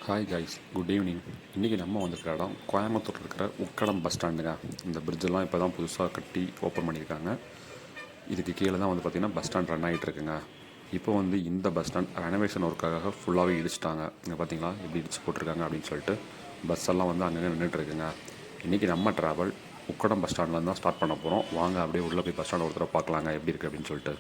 Hi guys, good evening. இன்றைக்கி நம்ம வந்திருக்கிற இடம் கோயம்புத்தூர் இருக்கிற உக்கடம் பஸ் ஸ்டாண்டுங்க. இந்த பிரிட்ஜெல்லாம் இப்போ தான் புதுசாக கட்டி ஓப்பன் பண்ணியிருக்காங்க. இதுக்கு கீழே தான் வந்து பார்த்திங்கன்னா பஸ் ஸ்டாண்ட் ரன் ஆகிட்டு இருக்குங்க. இப்போ வந்து இந்த பஸ் ஸ்டாண்ட் ரெனோவேஷன் ஒர்க்காக ஃபுல்லாகவே இடிச்சிட்டாங்க. இங்கே பார்த்தீங்களா எப்படி இடிச்சு போட்டிருக்காங்க அப்படின்னு சொல்லிட்டு பஸ் எல்லாம் வந்து அங்கங்கே நின்றுட்டுருக்குங்க. இன்றைக்கி நம்ம ட்ராவல் உக்கடம் பஸ் ஸ்டாண்ட்லேருந்து தான் ஸ்டார்ட் பண்ண போகிறோம். வாங்க அப்படியே உள்ளே போய் பஸ் ஸ்டாண்ட் ஒருத்தர பார்க்கலாங்க எப்படி இருக்குது அப்படின்னு சொல்லிட்டு.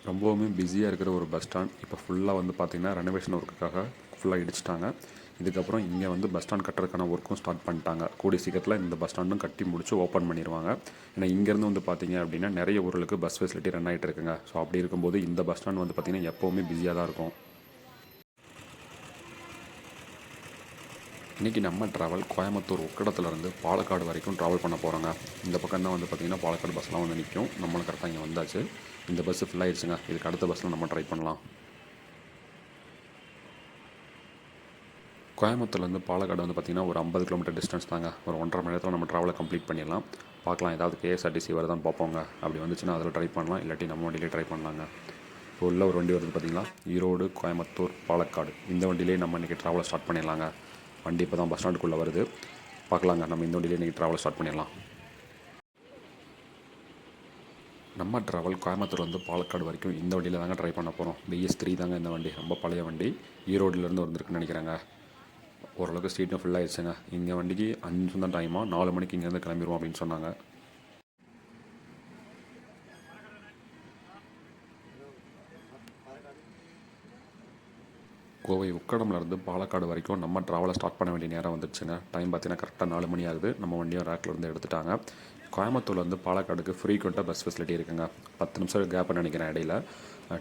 ரொம்பவுமே பிஸியாக இருக்கிற ஒரு பஸ் ஸ்டாண்ட். இப்போ ஃபுல்லாக வந்து பார்த்திங்கன்னா ரெனோவேஷன் ஒர்க்குக்காக ஃபுல்லாக இடிச்சிட்டாங்க. இதுக்கப்புறம் இங்கே வந்து பஸ் ஸ்டாண்ட் கட்டுறதுக்கான ஒர்க்கும் ஸ்டார்ட் பண்ணிட்டாங்க. கூடிய சீக்கிரத்தில் இந்த பஸ் ஸ்டாண்டும் கட்டி முடிச்சு ஓப்பன் பண்ணிடுவாங்க. ஏன்னா இங்கேருந்து வந்து பார்த்திங்க அப்படின்னா நிறைய ஊர்களுக்கு பஸ் ஃபெசிலிட்டி ரன் ஆகிட்டு இருக்குங்க. ஸோ அப்படி இருக்கும்போது இந்த பஸ் ஸ்டாண்ட் வந்து பார்த்திங்கன்னா எப்போவுமே பிஸியாக தான் இருக்கும். இன்றைக்கி நம்ம ட்ராவல் கோயம்புத்தூர் உக்கடத்துலேருந்து பாலக்காடு வரைக்கும் ட்ராவல் பண்ண போகிறோங்க. இந்த பக்கம் தான் வந்து பார்த்திங்கன்னா பாலக்காடு பஸ்லாம் வந்து நிற்கும். நம்மளும் கரெக்டாக இங்கே வந்தாச்சு. இந்த பஸ்ஸு ஃபுல் ஆகிடுச்சுங்க. இதுக்கு அடுத்த பஸ்ஸில் நம்ம ட்ரை பண்ணலாம். கோயம்புத்தூர்லேருந்து பாலக்காடு வந்து பார்த்திங்கன்னா ஒரு 50 கிலோமீட்டர் டிஸ்டன்ஸ் தாங்க. ஒரு 1.5 மணி நேரத்தில் நம்ம ட்ராவலை கம்ப்ளீட் பண்ணிடலாம். பார்க்கலாம், ஏதாவது கேஎஸ்ஆர்டிசி வருதான்னு பார்ப்போங்க. அப்படி வந்துச்சுன்னா அதில் ட்ரை பண்ணலாம், இல்லாட்டி நம்ம வண்டியிலே ட்ரை பண்ணலாங்க. இப்போ உள்ள ஒரு வண்டி வருது பார்த்திங்களா, ஈரோடு கோயம்புத்தூர் பாலக்காடு. இந்த வண்டியிலே நம்ம இன்றைக்கி ட்ராவலை ஸ்டார்ட் பண்ணிடலாங்க. வண்டி இப்போ தான் பஸ் ஸ்டாண்டுக்குள்ளே வருது. பார்க்கலாங்க, நம்ம இந்த வண்டியிலே இன்றைக்கி ட்ராவலை ஸ்டார்ட் பண்ணிடலாம். நம்ம ட்ராவல் கோயம்புத்தூர் வந்து பாலக்காடு வரைக்கும் இந்த வண்டியில் தாங்க ட்ரை பண்ண போகிறோம். BS3 தாங்க இந்த வண்டி. ரொம்ப பழைய வண்டி. ஈரோடுலேருந்து வந்திருக்குன்னு நினைக்கிறேங்க. ஓரளவுக்கு ஸ்ட்ரீட்டும் ஃபுல் ஆகிடுச்சுங்க. இங்கே வண்டிக்கு 5 நிமிஷம் தான் டைமாக, 4 மணிக்கு இங்கேருந்து கிளம்பிடுவோம் அப்படின்னு சொன்னாங்க. கோவை உக்கடம்லேருந்து பாலக்காடு வரைக்கும் நம்ம ட்ராவலை ஸ்டார்ட் பண்ண வேண்டிய நேரம் வந்துடுச்சுங்க. டைம் பார்த்தீங்கன்னா கரெக்டாக 4 மணி ஆகுது. நம்ம வண்டியும் ரேக்லேருந்து எடுத்துட்டாங்க. கோயம்புத்தூர்லேருந்து பாலக்காடுக்கு ஃப்ரீக்வெண்ட்டாக பஸ் ஃபெசிலிட்டி இருக்குங்க. 10 நிமிஷம் கேப் நினைக்கிறேன் இடையில.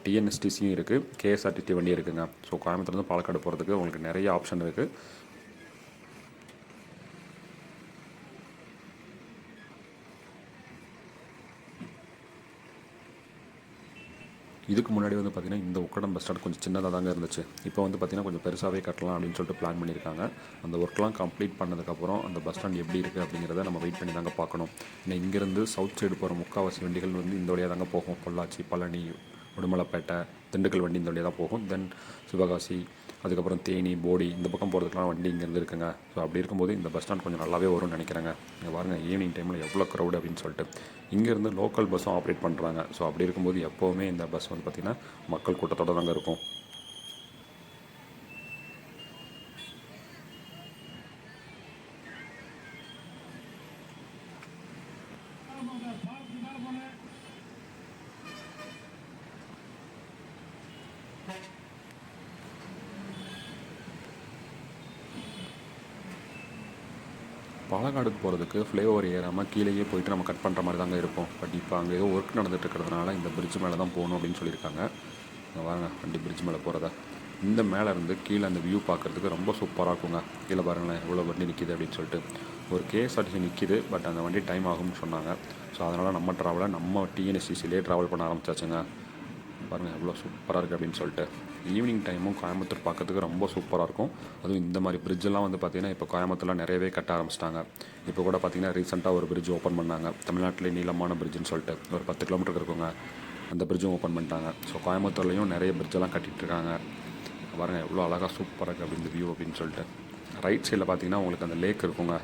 TNSTCயும் இருக்குது, KSRTC வண்டி இருக்குங்க. ஸோ கோயம்புத்தூர்லேருந்து பாலக்காடு போகிறதுக்கு உங்களுக்கு நிறைய ஆப்ஷன் இருக்குது. இதுக்கு முன்னாடி வந்து பார்த்திங்கன்னா இந்த உக்கடம் பஸ் ஸ்டாண்ட் கொஞ்சம் சின்னதாக தாங்க இருந்துச்சு. இப்போ வந்து பார்த்திங்கன்னா கொஞ்சம் பெருசாகவே கட்டலாம் அப்படின்னு சொல்லிட்டு பிளான் பண்ணியிருக்காங்க. அந்த ஒர்க்லாம் கம்ப்ளீட் பண்ணதுக்கப்புறம் அந்த பஸ் ஸ்டாண்ட் எப்படி இருக்குது அப்படிங்கிறத நம்ம வெயிட் பண்ணி தாங்க பார்க்கணும். ஏன்னா இங்கேருந்து சவுத் சைடு போகிற முக்கால்வாசி வண்டிகள் வந்து இந்த வழியாக தாங்க போகும். பொள்ளாச்சி, பழனி, உடுமலைப்பேட்டை, திண்டுக்கல் வண்டி இந்த வழியாக தான் போகும். தென் சிவகாசி, அதுக்கப்புறம் தேனி, போடி இந்த பக்கம் போகிறதுக்குலாம் வண்டி இங்கேருந்து இருக்குங்க. ஸோ அப்படி இருக்கும்போது இந்த பஸ் ஸ்டாண்ட் கொஞ்சம் நல்லாவே வரும்னு நினைக்கிறேங்க. இங்கே பாருங்கள், ஈவினிங் டைமில் எவ்வளோ க்ரௌடு அப்படின்னு சொல்லிட்டு. இங்கேருந்து லோக்கல் பஸ்ஸும் ஆப்ரேட் பண்ணுறாங்க. ஸோ அப்படி இருக்கும்போது எப்போவுமே இந்த பஸ் வந்து பார்த்திங்கன்னா மக்கள் கூட்டத்தோடு தாங்க இருக்கும். பாலக்காடுக்கு போகிறதுக்கு ஃப்ளைஓவர் ஏறாமல் கீழேயே போயிட்டு நம்ம கட் பண்ணுற மாதிரி தாங்க இருக்கும். பட் இப்போ அங்கே ஏதோ ஒர்க் நடந்துட்டு இருக்கிறதுனால இந்த பிரிட்ஜ் மேலே தான் போகணும் அப்படின்னு சொல்லியிருக்காங்க. அங்கே வாங்க, வண்டி பிரிட்ஜ் மேலே போகிறதா. இந்த மேலே இருந்து கீழே அந்த வியூ பார்க்குறதுக்கு ரொம்ப சூப்பராக இருக்குங்க. கீழே பாருங்களேன் எவ்வளோ வண்டி நிற்கிது அப்படின்னு சொல்லிட்டு. ஒரு KSRTC நிற்கிது, பட் அந்த வண்டி டைம் ஆகும்னு சொன்னாங்க. ஸோ அதனால் நம்ம ட்ராவலை நம்ம TNSTCலேயே ட்ராவல் பண்ண ஆரம்பிச்சாச்சுங்க. பாருங்கள் எவ்வளோ சூப்பராக இருக்குது அப்படின்னு சொல்லிட்டு. ஈவினிங் டைமும் கோயம்புத்தூர் பார்க்கறதுக்கு ரொம்ப சூப்பராக இருக்கும். அதுவும் இந்த மாதிரி பிரிட்ஜெல்லாம் வந்து பார்த்திங்கன்னா இப்போ கோயம்புத்தூரில் நிறையவே கட்ட ஆரம்பிச்சிட்டாங்க. இப்போ கூட பார்த்திங்கன்னா ரீசெண்டாக ஒரு பிரிட்ஜ் ஓப்பன் பண்ணாங்க. தமிழ்நாட்டிலே நீளமான பிரிட்ஜுன்னு சொல்லிட்டு ஒரு 10 கிலோமீட்டருக்கு இருக்குங்க. அந்த பிரிட்ஜும் ஓப்பன் பண்ணிட்டாங்க. ஸோ கோயம்புத்தூர்லேயும் நிறைய பிரிட்ஜெல்லாம் கட்டிகிட்ருக்காங்க. பாருங்கள் எவ்வளோ அழகாக சூப்பராக இருக்குது அப்படி இந்த வியூ அப்படின்னு சொல்லிட்டு. ரைட் சைடில் பார்த்திங்கன்னா உங்களுக்கு அந்த லேக் இருக்குங்க.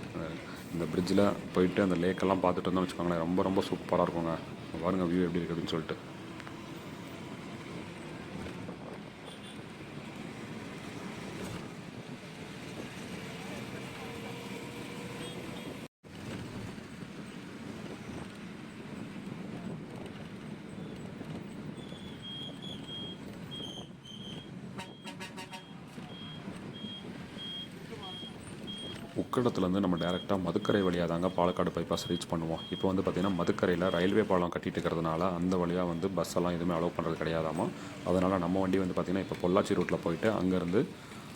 இந்த பிரிட்ஜில் போயிட்டு அந்த லேக்கெல்லாம் பார்த்துட்டு வந்தோம்னு வச்சுக்கோங்களேன், ரொம்ப ரொம்ப சூப்பராக இருக்குங்க. பாருங்கள் வியூ எப்படி இருக்குது அப்படின்னு சொல்லிட்டு. உக்கடத்துலேருந்து நம்ம டேரெக்டாக மதுக்கரை வழியாக தாங்க பாலக்காடு பைபாஸ் ரீச் பண்ணுவோம். இப்போ வந்து பார்த்திங்கன்னா மதுக்கரையில் ரயில்வே பாலம் கட்டிட்டு இருக்கிறதுனால அந்த வழியாக வந்து பஸ் எல்லாம் எதுவுமே அலோவ் பண்ணுறது கிடையாதாமா. அதனால் நம்ம வண்டி வந்து பார்த்திங்கன்னா இப்போ பொள்ளாச்சி ரூட்டில் போயிட்டு அங்கேருந்து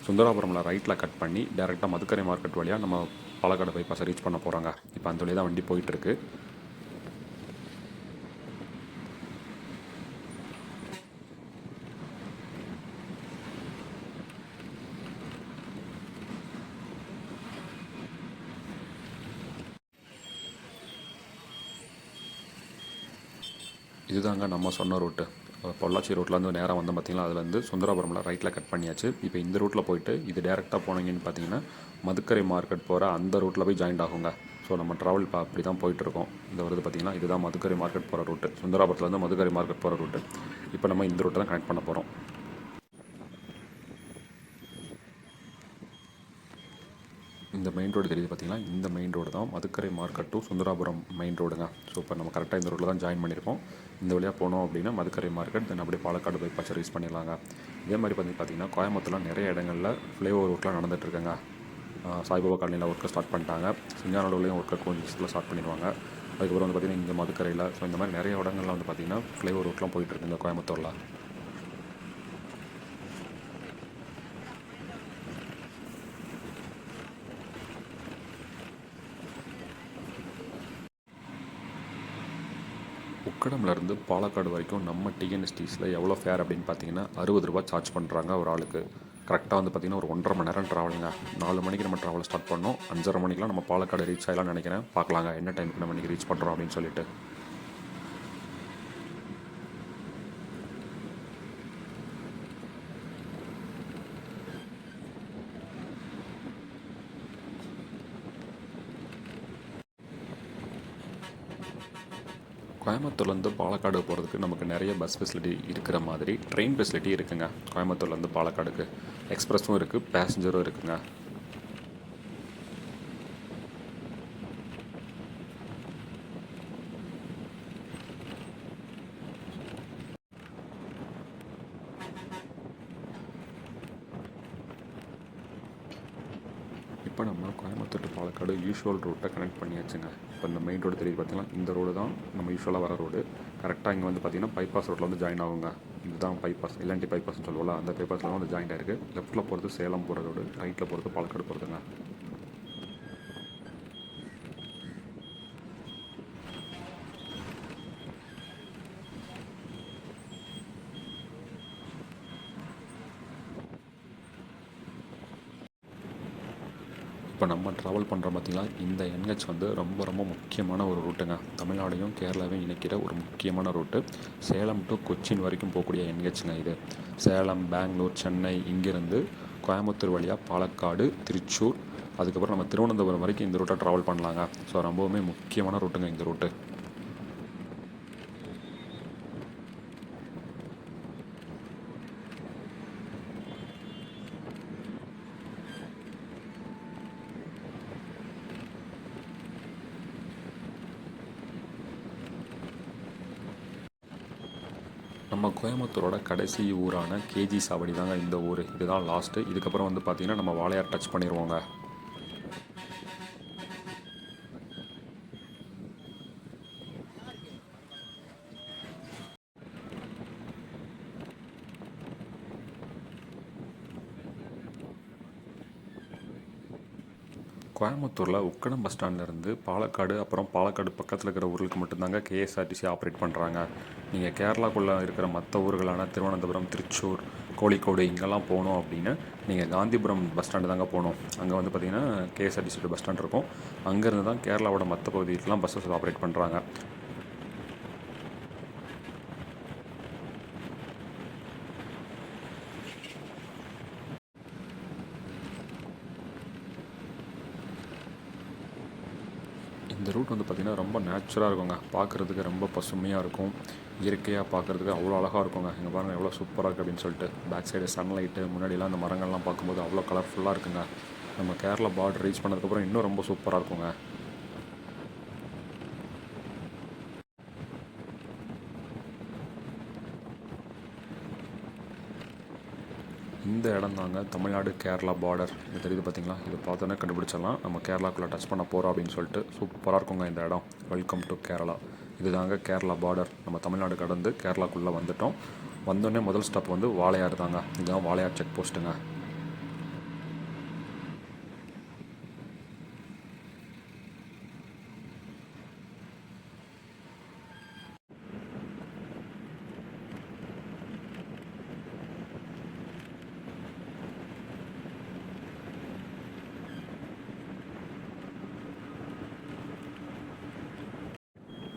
சுந்தராபுரமில் ரைட்டில் கட் பண்ணி டேரெக்டாக மதுக்கரை மார்க்கெட் வழியாக நம்ம பாலக்காடு பைபாஸை ரீச் பண்ண போகிறாங்க. இப்போ அந்த வழியாக தான் வண்டி போயிட்டுருக்கு. இதுதாங்க நம்ம சொன்ன ரூட்டு. பொள்ளாச்சி ரோட்லேருந்து நேராக வந்து பார்த்திங்கன்னா அதுலேருந்து சுந்தராபுரமில் ரைட்டில் கட் பண்ணியாச்சு. இப்போ இந்த ரூட்டில் போயிட்டு இது டேரெக்டாக போனீங்கன்னு பார்த்தீங்கன்னா மதுக்கரை மார்க்கெட் போகிற அந்த ரூட்டில் போய் ஜாயிண்ட் ஆகுங்க. ஸோ நம்ம ட்ராவல் இப்போ அப்படி தான் போயிட்டுருக்கோம். இந்த வருது பார்த்திங்கன்னா இதுதான் மதுக்கரை மார்க்கெட் போகிற ரூட்டு. சுந்தராபுரத்துலேருந்து மதுக்கரை மார்க்கெட் போகிற ரூட்டு. இப்போ நம்ம இந்த ரூட்டை தான் கனெக்ட் பண்ண போகிறோம். இந்த மெயின் ரோடு தெரியுது பார்த்தீங்கன்னா, இந்த மெயின் ரோடு தான் Madukkarai market to Sundarapuram main ரோடுங்க. ஸோ இப்போ நம்ம கரெக்டாக இந்த ரோட்டில் தான் ஜாயின் பண்ணியிருக்கோம். இந்த வழியாக போனோம் அப்படின்னா மதுக்கரை மார்க்கெட், தென் அப்படியே பாலக்காடு பைபாஸ் ரீச் பண்ணிடலாங்க. இதே மாதிரி பார்த்தீங்கன்னா கோயம்புத்தூரில் நிறைய இடங்களில் ஃப்ளைஓவர் ஒர்க்லாம் நடந்துகிட்ருக்குங்க. சாய்பாபா காலனியில் ஒர்க்கை ஸ்டார்ட் பண்ணிட்டாங்க. சிங்கானூர்லேயும் ஒர்க்கை கொஞ்சம் விஷயத்தில் ஸ்டார்ட் பண்ணிடுவாங்க. அதுக்கப்புறம் வந்து பார்த்திங்கன்னா இங்கே மதுக்கரையில், ஸோ இந்த மாதிரி நிறைய இடங்கள்லாம் வந்து பார்த்திங்கன்னா ஃப்ளைஓவர் ஒர்க்லாம் போயிட்டுருக்குங்க கோயம்புத்தூரில். உக்கடம்லேருந்து பாலக்காடு வரைக்கும் நம்ம டிஎன்எஸ்டிஸில் எவ்வளோ ஃபேர் அப்படின்னு பார்த்தீங்கன்னா 60 ரூபா சார்ஜ் பண்ணுறாங்க ஒரு ஆளுக்கு. கரெக்டாக வந்து பார்த்திங்கன்னா ஒரு 1.5 மணி நேரம் ட்ராவலுங்க. 4 மணிக்கு நம்ம ட்ராவல் ஸ்டார்ட் பண்ணோம். 5:30 மணிக்கெலாம் நம்ம பாலக்காடு ரீச் ஆகலாம்னு நினைக்கிறேன். பார்க்கலாங்க என்ன டைமுக்கு நம்ம இன்றைக்கி ரீச் பண்ணுறோம் அப்படின்னு சொல்லிட்டு. கோயம்புத்தூர்லேருந்து பாலக்காடு போகிறதுக்கு நமக்கு நிறைய பஸ் ஃபெசிலிட்டி இருக்கிற மாதிரி ட்ரெயின் ஃபெசிலிட்டி இருக்குங்க. கோயம்புத்தூர்லேருந்து பாலக்காடுக்கு எக்ஸ்பிரஸும் இருக்குது, பேசஞ்சரும் இருக்குங்க. இப்போ நம்ம கோயம்புத்தூர் டு பாலக்காடு யூஷுவல் ரூட்டை கனெக்ட் பண்ணியாச்சுங்க. இப்போ இந்த மெயின் ரோடு தெரியுது பார்த்தீங்கன்னா, இந்த ரோடு தான் நம்ம யூஷுவலாக வர ரோடு. கரெக்டாக இங்கே வந்து பார்த்திங்கன்னா பைபாஸ் ரோட்டில் வந்து ஜாயின் ஆகுங்க. இதுதான் பைபாஸ், எல்என்டி பைபாஸ்னு சொல்லுவோம்ல, அந்த பைபாஸில் தான் வந்து ஜாயின் ஆயிருக்கு. லெஃப்ட்டில் போகிறது சேலம் போகிற ரோடு, ரைட்டில் போகிறது பாலக்காடு போகிறதுங்க. இப்போ நம்ம ட்ராவல் பண்ணுற பார்த்திங்கன்னா இந்த என்ஹெச் வந்து ரொம்ப ரொம்ப முக்கியமான ஒரு ரூட்டுங்க. தமிழ்நாடையும் கேரளாவையும் இணைக்கிற ஒரு முக்கியமான ரூட்டு. சேலம் டு கொச்சின் வரைக்கும் போகக்கூடிய என்ஹெச்ங்க இது. சேலம், பெங்களூர், சென்னை, இங்கேருந்து கோயம்புத்தூர் வழியாக பாலக்காடு, திருச்சூர், அதுக்கப்புறம் நம்ம திருவனந்தபுரம் வரைக்கும் இந்த ரூட்டை ட்ராவல் பண்ணலாங்க. ஸோ ரொம்பவுமே முக்கியமான ரூட்டுங்க இந்த ரூட்டு. நம்ம கோயம்புத்தூரோட கடைசி ஊரான கேஜி சாவடி தாங்க இந்த ஊர். இதுதான் லாஸ்ட்டு. இதுக்கப்புறம் வந்து பார்த்திங்கன்னா நம்ம வாளையார் டச் பண்ணிடுவோங்க. கோயம்புத்தூரில் உக்கடம் பஸ் ஸ்டாண்ட்லேருந்து பாலக்காடு, அப்புறம் பாலக்காடு பக்கத்தில் இருக்கிற ஊர்களுக்கு மட்டும்தாங்க கேஎஸ்ஆர்டிசி ஆப்ரேட் பண்ணுறாங்க. நீங்கள் கேரளாக்குள்ளே இருக்கிற மற்ற ஊர்களான திருவனந்தபுரம், திருச்சூர், கோழிக்கோடு இங்கெல்லாம் போகணும் அப்படின்னு நீங்கள் காந்திபுரம் பஸ் ஸ்டாண்டு தாங்க போகணும். அங்கே வந்து பார்த்திங்கன்னா கேஎஸ்ஆர்டிசியோட பஸ் ஸ்டாண்ட் இருக்கும். அங்கேருந்து தான் கேரளாவோட மற்ற பகுதிக்கெலாம் பஸ்ஸஸ் ஆப்ரேட் பண்ணுறாங்க. இந்த ரூட் வந்து பார்த்திங்கன்னா ரொம்ப நேச்சுராக இருக்குங்க. பார்க்குறதுக்கு ரொம்ப பசுமையாக இருக்கும். இயற்கையாக பார்க்குறதுக்கு அவ்வளோ அழகாக இருக்குங்க. இங்கே பாருங்கள் எவ்வளோ சூப்பராக இருக்குது அப்படின்னு சொல்லிட்டு. பேக் சைடு சன்லைட்டு, முன்னாடிலாம் அந்த மரங்கள்லாம் பார்க்கும்போது அவ்வளோ கலர்ஃபுல்லாக இருக்குங்க. நம்ம கேரளா பார்டர் ரீச் பண்ணதுக்கப்புறம் இன்னும் ரொம்ப சூப்பராக இருக்குங்க. இந்த இடம் தாங்க தமிழ்நாடு கேரளா பார்டர். இது தெரியுது பார்த்திங்களா, இது பார்த்தோன்னே கண்டுபிடிச்சிடலாம் நம்ம கேரளாக்குள்ளே டச் பண்ண போகிறோம் அப்படின்னு சொல்லிட்டு. சூப்பராக இருக்குங்க இந்த இடம். Welcome to Kerala. இது தாங்க கேரளா பார்டர். நம்ம தமிழ்நாடு கடந்து கேரளாக்குள்ளே வந்துட்டோம். வந்தோடனே முதல் ஸ்டாப் வந்து வாளையார் தாங்க. இதுதான் வாளையார் செக் போஸ்ட்டுங்க.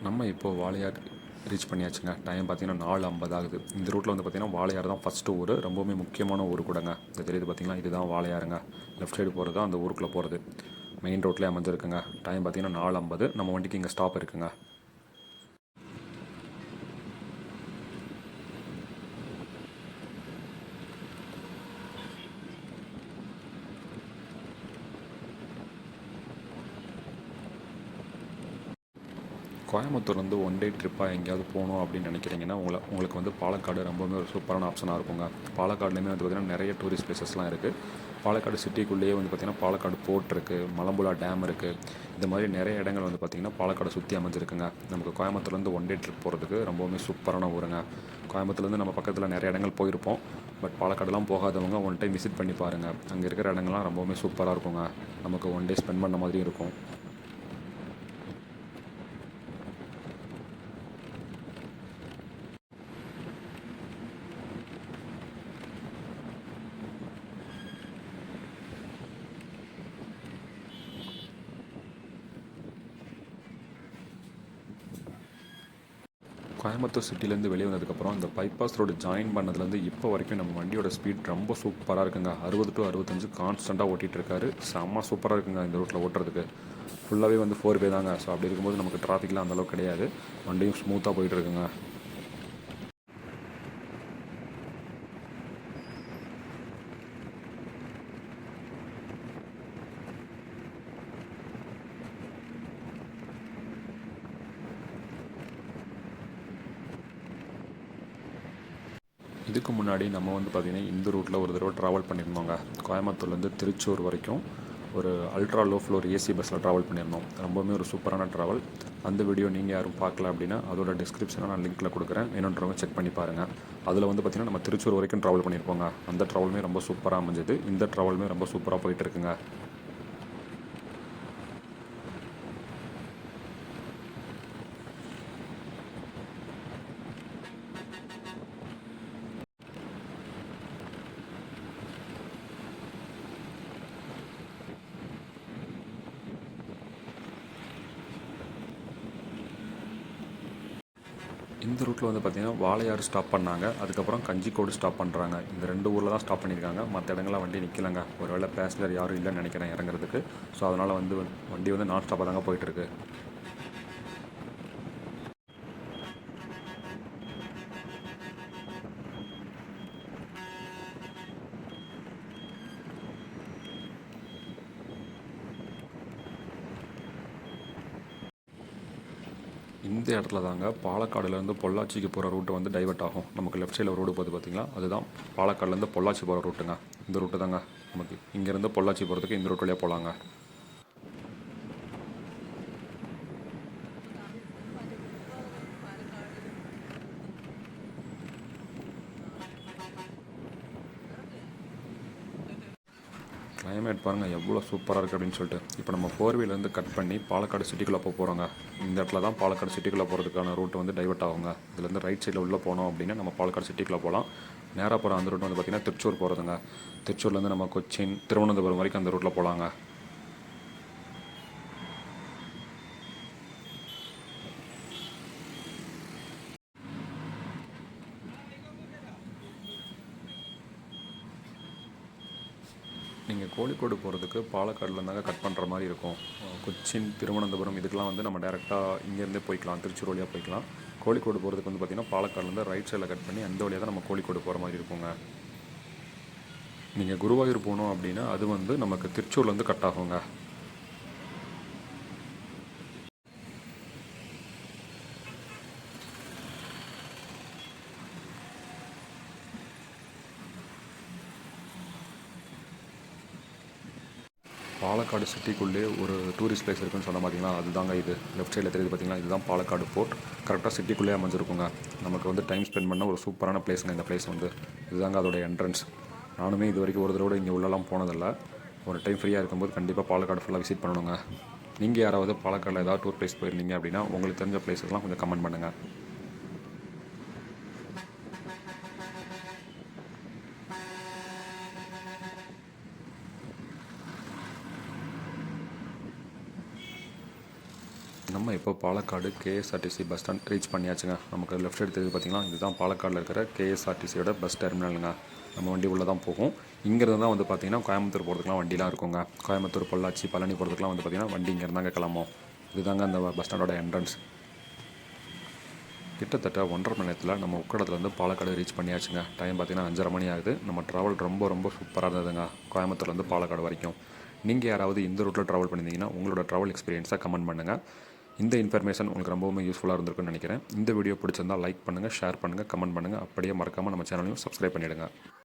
நம்ம இப்போது வாளையார் ரீச் பண்ணியாச்சுங்க. டைம் பார்த்தீங்கன்னா 4:50 ஆகுது. இந்த ரூட்டில் வந்து பார்த்தீங்கன்னா வாளையார் தான் ஃபஸ்ட்டு ஊர், ரொம்பவுமே முக்கியமான ஊர் கூடங்க. இது தெரியுது பார்த்தீங்கன்னா, இதுதான் வாளையாருங்க. லெஃப்ட் சைடு போகிறது தான் அந்த ஊருக்குள்ளே போகிறது. மெயின் ரோட்லேயே அமைஞ்சிருக்குங்க. டைம் பார்த்தீங்கன்னா 4:50. நம்ம வண்டிக்கு இங்கே ஸ்டாப் இருக்குங்க. கோயம்புத்தூர்லேருந்து ஒன் டே ட்ரிப்பாக எங்கேயாவது போகணும் அப்படின்னு நினைக்கிறீங்கன்னா உங்களுக்கு வந்து பாலக்காடு ரொம்பவுமே ஒரு சூப்பரான ஆப்ஷனாக இருக்குங்க. பாலக்காடுலேயுமே வந்து பார்த்திங்கன்னா நிறைய டூரிஸ்ட் பிளேசஸ்லாம் இருக்குது. பாலக்காடு சிட்டிக்குள்ளேயே வந்து பார்த்திங்கன்னா பாலக்காடு போர்ட் இருக்குது, மலம்புலா டேம் இருக்குது. இந்த மாதிரி நிறைய இடங்கள் வந்து பார்த்திங்கன்னா பாலக்காடு சுற்றி அமைஞ்சிருக்குங்க. நமக்கு கோயம்புத்தூர்லேருந்து ஒன் டே ட்ரிப் போகிறதுக்கு ரொம்பவுமே சூப்பரான ஊருங்க. கோயம்புத்தூர்லேருந்து நம்ம பக்கத்தில் நிறைய இடங்கள் போயிருப்போம். பட் பாலக்காடுலாம் போகாதவங்க ஒன் டைம் விசிட் பண்ணி பாருங்கள். அங்கே இருக்கிற இடங்கள்லாம் ரொம்பவுமே சூப்பராக இருக்குங்க. நமக்கு ஒன் டே ஸ்பெண்ட் பண்ண மாதிரியும் இருக்கும். கோயம்புத்தூர் சிட்டிலேருந்து வெளியே வந்ததுக்கப்புறம் இந்த பைபாஸ் ரோடு ஜாயின் பண்ணதுலேருந்து இப்போ வரைக்கும் நம்ம வண்டியோட ஸ்பீட் ரொம்ப சூப்பராக இருக்குங்க. 60 to 65 கான்ஸ்டண்ட்டாக ஓட்டிகிட்டு இருக்காரு. செம்ம சூப்பராக இருக்குங்க இந்த ரூட்டில் ஓட்டுறதுக்கு. ஃபுல்லாகவே வந்து 4 தாங்க. ஸோ அப்படி இருக்கும்போது நமக்கு டிராஃபிக்லாம் அந்தளவுக்கு கிடையாது. வண்டியும் ஸ்மூத்தாக போயிட்டு இருக்குங்க. இதுக்கு முன்னாடி நம்ம வந்து பார்த்திங்கன்னா இந்த ரூட்டில் ஒரு தடவை ட்ராவல் பண்ணியிருந்தோங்க. கோயம்புத்தூர்லேருந்து திருச்சூர் வரைக்கும் ஒரு அல்ட்ரா லோ ஃப்ளோர் ஏசி பஸ்ஸில் ட்ராவல் பண்ணியிருந்தோம். ரொம்பவுமே ஒரு சூப்பரான ட்ராவல். அந்த வீடியோ நீங்கள் யாரும் பார்க்கல அப்படின்னா அதோட டிஸ்கிரிப்ஷனை நான் லிங்க்கில் கொடுக்குறேன். வேணுன்றவங்க செக் பண்ணி பாருங்கள். அதில் வந்து பார்த்திங்கன்னா நம்ம திருச்சூர் வரைக்கும் ட்ராவல் பண்ணியிருப்போங்க. அந்த ட்ராவலுமே ரொம்ப சூப்பராக அமைஞ்சது. இந்த ட்ராவலுமே ரொம்ப சூப்பராக போயிட்டு இருக்குங்க. இந்த ரூட்டில் வந்து பார்த்திங்கன்னா வாளையார் ஸ்டாப் பண்ணாங்க. அதுக்கப்புறம் கஞ்சிக்கோடு ஸ்டாப் பண்ணுறாங்க. இந்த 2 ஊரில் தான் ஸ்டாப் பண்ணியிருக்காங்க. மற்ற இடங்கள்லாம் வண்டி நிற்கலங்க. ஒருவேளை பேசஞ்சர் யாரும் இல்லைன்னு நினைக்கிறேன் இறங்குறதுக்கு. ஸோ அதனால் வந்து வண்டி வந்து நான் ஸ்டாப்பாக தாங்க போயிட்டுருக்கு. இந்த இடத்துல தாங்க பாலக்காடுலேருந்து பொள்ளாச்சிக்கு போகிற ரூட்டு வந்து டைவர்ட் ஆகும். நமக்கு லெஃப்ட் சைடில் ரோடு போகுது பார்த்திங்களா, அதுதான் பாலக்காடுலேருந்து பொள்ளாச்சி போகிற ரூட்டுங்க. இந்த ரூட்டு தாங்க நமக்கு இங்கேருந்து பொள்ளாச்சி போகிறதுக்கு இந்த ரூட் வழியாக போகலாங்க. கிளைமேட் பாருங்கள் எவ்வளோ சூப்பராக இருக்குது அப்படின்னு சொல்லிட்டு. இப்போ நம்ம 4 கட் பண்ணி பாலக்காடு சிட்டிக்குள்ளே போகிறோங்க. இந்த இடத்துல தான் பாலக்காடு சிட்டிக்குள்ளே போகிறதுக்கான ரூட் வந்து டைவர்ட் ஆகுங்க. இதுலேருந்து ரைட் சைடில் உள்ளே போனோம் அப்படின்னா நம்ம பாலக்காடு சிட்டிக்குள்ளே போகலாம். நேராக போகிற அந்த ரூட் வந்து பார்த்திங்கன்னா திருச்சூர் போகிறதுங்க. திருச்சூர்லேருந்து நம்ம கொச்சின், திருவனந்தபுரம் வரைக்கும் அந்த ரூட்டில் போகலாங்க. நீங்கள் கோழிக்கோடு போகிறதுக்கு பாலக்காடில் இருந்தாங்க கட் பண்ணுற மாதிரி இருக்கும். கொச்சின், திருவனந்தபுரம் இதுக்கெலாம் வந்து நம்ம டேரெக்டாக இங்கேருந்தே போய்க்கலாம், திருச்சூர் வழியாக போய்க்கலாம். கோழிக்கோடு போகிறதுக்கு வந்து பார்த்திங்கன்னா பாலக்காடுலேருந்து ரைட் சைடில் கட் பண்ணி அந்த வழியாக தான் நம்ம கோழிக்கோடு போகிற மாதிரி இருக்குங்க. நீங்கள் குருவாயூர் போகணும் அப்படின்னா அது வந்து நமக்கு திருச்சூர்லேருந்து கட் ஆகுங்க. பாலக்காடு சிட்டிக்குள்ளே ஒரு டூரிஸ்ட் பிளேஸ் இருக்குன்னு சொன்ன பார்த்தீங்களா, அதுதாங்க இது. லெஃப்ட் சைடில் தெரியுது பார்த்தீங்களா, இதுதான் பாலக்காடு போர்ட். கரெக்டாக சிட்டிக்குள்ளே அமைஞ்சிருக்குங்க. நமக்கு வந்து டைம் ஸ்பெண்ட் பண்ண ஒரு சூப்பரான பிளேஸுங்க இந்த பிளேஸ் வந்து. இதுதாங்க அதோட என்ட்ரன்ஸ். நானுமே இது வரைக்கும் ஒரு தடவை இங்கே உள்ளலாம் போனதில்லை. ஒரு டைம் ஃப்ரீயாக இருக்கும்போது கண்டிப்பாக பாலக்காடு ஃபுல்லாக விசிட் பண்ணணுங்க. நீங்கள் யாராவது பாலக்காடில் ஏதாவது டூர் பிளேஸ் போயிருந்தீங்க அப்படின்னா உங்களுக்கு தெரிஞ்ச பிளேஸஸ்லாம் கொஞ்சம் கமெண்ட் பண்ணுங்கள். நம்ம இப்போ Palakkad KSRTC bus stand reach பண்ணியாச்சுங்க. நமக்கு லெஃப்ட் சைடு தெரியுது பார்த்தீங்கன்னா, இதுதான் பாலக்காடில் இருக்கிற கேஎஸ்ஆர்டிசியோட பஸ் டெர்மினலுங்க. நம்ம வண்டி உள்ளே தான் போகும். இங்கேருந்து தான் வந்து பார்த்திங்கன்னா கோயம்புத்தூர் போகிறதுக்குலாம் வண்டிலாம் இருக்குங்க. கோயம்புத்தூர், பொள்ளாச்சி, பழனி போகிறதுக்குலாம் வந்து பார்த்திங்கன்னா வண்டி இங்கேருந்தாங்க கிளம்பும். இதுதாங்க அந்த பஸ் ஸ்டாண்டோட என்ட்ரன்ஸ். கிட்டத்தட்ட 1.5 மணி நேரத்தில் நம்ம உக்கடத்துலேருந்து பாலக்காடு ரீச் பண்ணியாச்சுங்க. டைம் பார்த்திங்கன்னா 5:30 மணி ஆகுது. நம்ம ட்ராவல் ரொம்ப சூப்பராக இருந்ததுங்க கோயம்புத்தூர்லேருந்து பாலக்காடு வரைக்கும். நீங்கள் யாராவது இந்த ரூட்டில் ட்ராவல் பண்ணியிருந்தீங்கன்னா உங்களோட ட்ராவல் எக்ஸ்பீரியன்ஸை கமெண்ட் பண்ணுங்கள். இந்த இன்ஃபர்மேஷன் உங்களுக்கு ரொம்பவுமே யூஸ்ஃபுல்லாக இருந்திருக்குன்னு நினைக்கிறேன். இந்த வீடியோ பிடிச்சிருந்தால் லைக் பண்ணுங்கள், ஷேர் பண்ணுங்கள், கமெண்ட் பண்ணுங்கள். அப்படியே மறக்காமல் நம்ம சேனலையும் சப்ஸ்கிரைப் பண்ணிவிடுங்க.